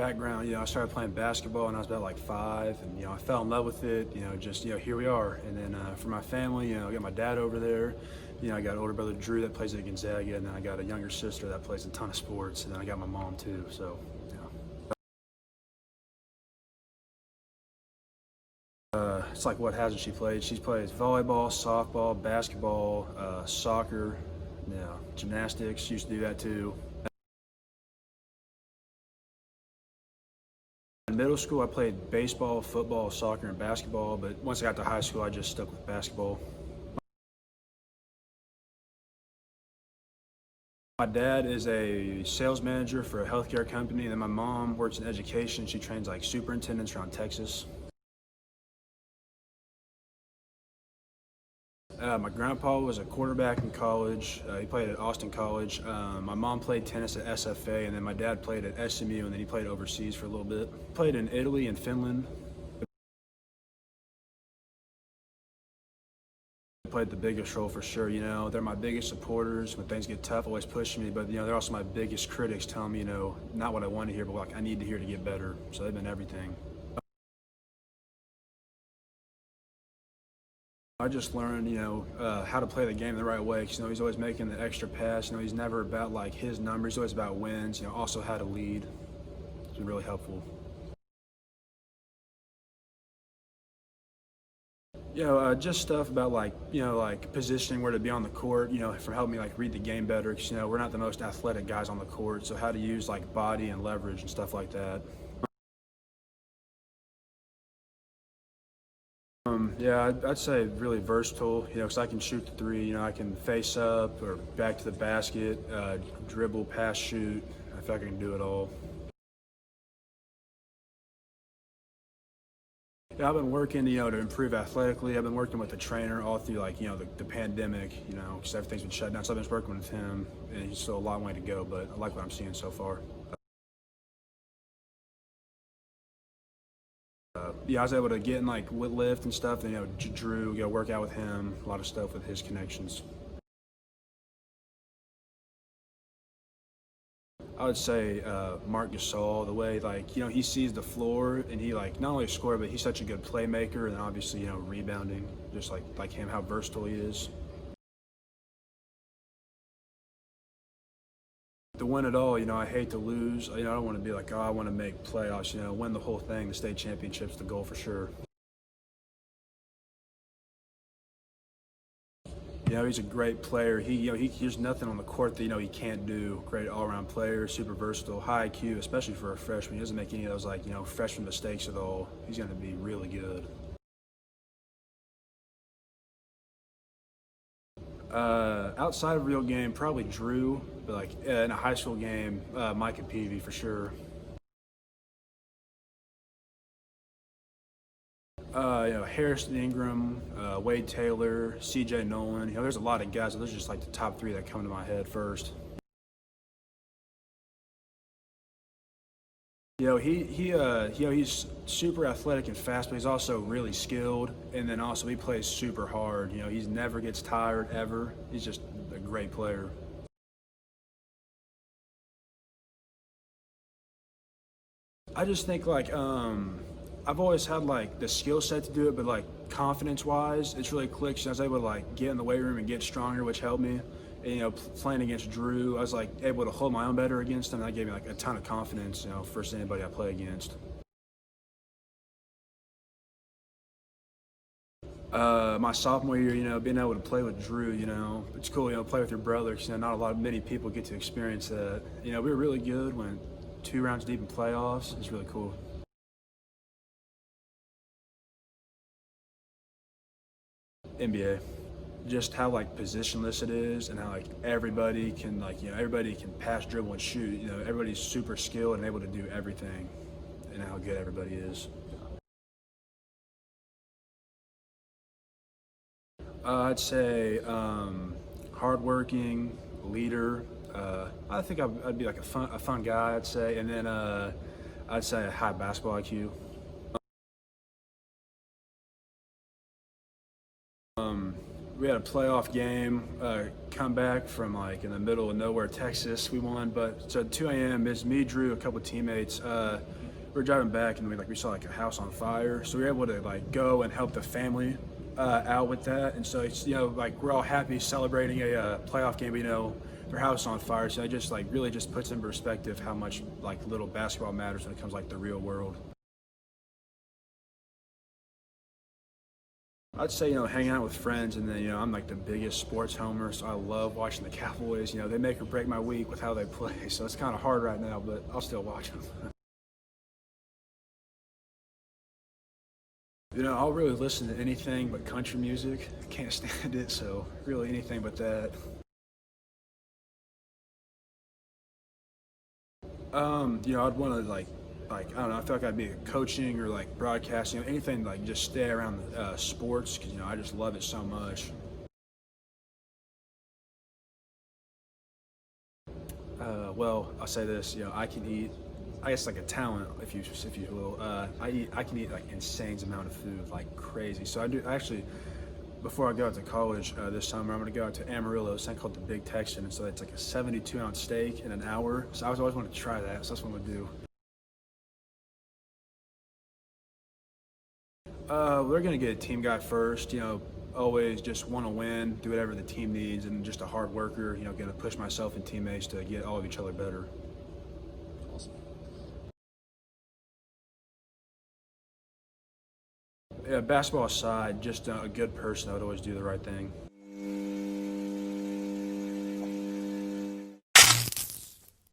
background, I started playing basketball when I was about like 5, and I fell in love with it. Just here we are. And then for my family, I got my dad over there. I got an older brother Drew that plays at Gonzaga, and then I got a younger sister that plays a ton of sports, and then I got my mom too. So it's like, what hasn't she played? She plays volleyball, softball, basketball, soccer, gymnastics. She used to do that too. In middle school, I played baseball, football, soccer, and basketball, but once I got to high school, I just stuck with basketball. My dad is a sales manager for a healthcare company, and then my mom works in education. She trains like superintendents around Texas. My grandpa was a quarterback in college. He played at Austin College. My mom played tennis at SFA, and then my dad played at SMU, and then he played overseas for a little bit. Played in Italy and Finland. Played the biggest role for sure. They're my biggest supporters. When things get tough, always pushing me, but they're also my biggest critics, telling me not what I want to hear, but like I need to hear to get better. So they've been everything. I just learned, how to play the game the right way. Because he's always making the extra pass. He's never about like his numbers. He's always about wins. Also how to lead. It's been really helpful. Just stuff about like positioning, where to be on the court. For helping me like read the game better. Because we're not the most athletic guys on the court. So how to use like body and leverage and stuff like that. I'd say really versatile, because I can shoot the three, I can face up or back to the basket, dribble, pass, shoot. I feel like I can do it all. I've been working, to improve athletically. I've been working with a trainer all through the pandemic, because everything's been shut down. So I've been working with him, and he's still a long way to go, but I like what I'm seeing so far. I was able to get in with lift and stuff. And, Drew, work out with him, a lot of stuff with his connections. I would say Marc Gasol, the way he sees the floor, and he not only score, but he's such a good playmaker, and obviously rebounding, just like him, how versatile he is. To win it all, I hate to lose. I don't want to be like, oh, I want to make playoffs. Win the whole thing. The state championship's the goal for sure. He's a great player. There's nothing on the court that he can't do. Great all-around player, super versatile, high IQ, especially for a freshman. He doesn't make any of those freshman mistakes at all. He's going to be really good. Outside of real game, probably Drew, but in a high school game, Micah Peavy for sure. Harrison Ingram, Wade Taylor, CJ Nolan. There's a lot of guys. Those are just the top 3 that come to my head first. He's super athletic and fast, but he's also really skilled. And then also he plays super hard. He never gets tired ever. He's just a great player. I just think I've always had the skill set to do it, but confidence-wise, it's really clicked. I was able to get in the weight room and get stronger, which helped me. And, playing against Drew, I was able to hold my own better against him. And that gave me a ton of confidence, versus anybody I play against. My sophomore year, being able to play with Drew, it's cool, play with your brother, because not many people get to experience that. We were really good, went 2 rounds deep in playoffs. It's really cool. NBA. Just how positionless it is, and how everybody can everybody can pass, dribble, and shoot. Everybody's super skilled and able to do everything, and how good everybody is. I'd say hardworking, leader. I think I'd be a fun guy. I'd say, and then I'd say a high basketball IQ. We had a playoff game, come back from like in the middle of nowhere, Texas. We won, but so at 2 a.m. it's me, Drew, a couple of teammates. We were driving back and we saw like a house on fire. So we were able to like go and help the family out with that. And so it's, like we're all happy celebrating a playoff game, their house on fire. So it just like really just puts in perspective how much like little basketball matters when it comes like the real world. I'd say, hanging out with friends, and then, I'm like the biggest sports homer, so I love watching the Cowboys. They make or break my week with how they play, so it's kind of hard right now, but I'll still watch them. I'll really listen to anything but country music. I can't stand it, so really anything but that. I'd want to like I don't know. I feel like I'd be coaching or like broadcasting, anything like just stay around sports because I just love it so much. Well, I'll say this. I can eat. I guess like a talent, if you will. I can eat like insane amount of food, like crazy. So I do actually. Before I go out to college this summer, I'm going to go out to Amarillo, it's called the Big Texan, and so it's like a 72-ounce steak in an hour. So I was always wanted to try that, so that's what I'm going to do. We're going to get a team guy first, always just want to win, do whatever the team needs, and just a hard worker, going to push myself and teammates to get all of each other better. Awesome. Yeah, basketball aside, just a good person, I would always do the right thing.